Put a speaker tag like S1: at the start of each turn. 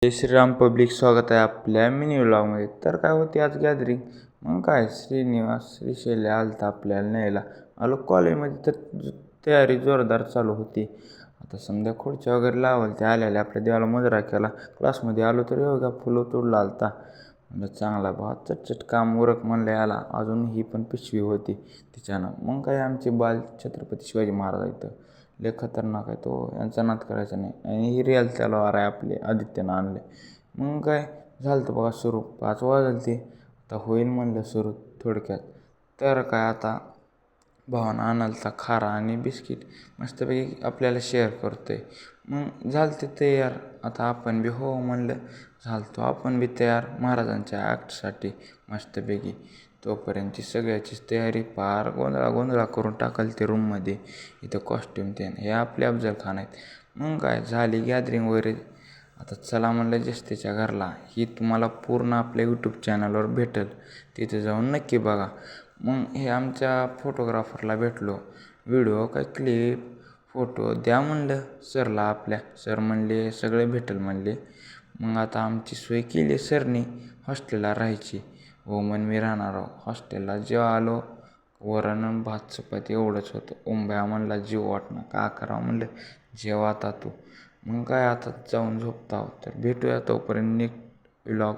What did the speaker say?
S1: जय Shriram public, स्वागत आहे आपल्या मिनी व्लॉगमध्ये. तर काय होती आज गॅदरिंग. मग काय श्रीशैली आलता आपल्याला न्यायला. आलो कॉलेजमध्ये तर तयारी जोरदार चालू होती. आता समजा खुर्च्या वगैरे लावाल ते आलेल्या आपल्या देवाला मुजरा केला. क्लासमध्ये आलो तर योगा फुलं तोडला आलता. म्हणजे चांगला भाव चटचट काम उरक म्हणलं याला. अजून ही पण पिशवी होती तिच्यानं. मग काय आमची बाल छत्रपती शिवाजी महाराज इथं लय खतरनाक आहे तो, यांचा नाद करायचा नाही. आणि ही रिअल तलवार आहे आपले आदित्यनं आणले. मग काय झालं तर बघा सुरू 5 वाजले ते. आता होईल म्हणलं सुरू थोडक्यात. तर काय आता भावानं आणालता खारा आणि बिस्किट मस्तपैकी आपल्याला शेअर करतो आहे. मग झालं ते तयार. आता आपण बी हो म्हणलं झालतो आपण बी तयार महाराजांच्या ॲक्टसाठी मस्तपैकी. तोपर्यंतची सगळ्याचीच तयारी पार गोंधळा करून टाकल ते रूममध्ये. इथं कॉस्ट्युम ते हे आपले अफजल खान आहेत. मग काय झाली गॅदरिंग वगैरे. आता चला म्हणलं जस्तीच्या घरला. ही तुम्हाला पूर्ण आपल्या यूट्यूब चॅनलवर भेटेल, तिथे जाऊन नक्की बघा. मग हे आमच्या फोटोग्राफरला भेटलो. व्हिडिओ काय क्लिप फोटो द्या म्हणलं सरला आपल्या. सर म्हणले सगळे भेटेल म्हणले. मग आता आमची सोय केली सरनी हॉस्टेलला राहायची. हो मन मी राहणार आहो हॉस्टेलला. जेव्हा आलो वरण भात चपाती एवढंच होतं. ओंब्या म्हणला जीव वाटणं का करावं म्हणलं जेव्हा आता तू. मग काय आता जाऊन झोपता. तर भेटूया तोपर्यंत नेक्स्ट व्लॉग.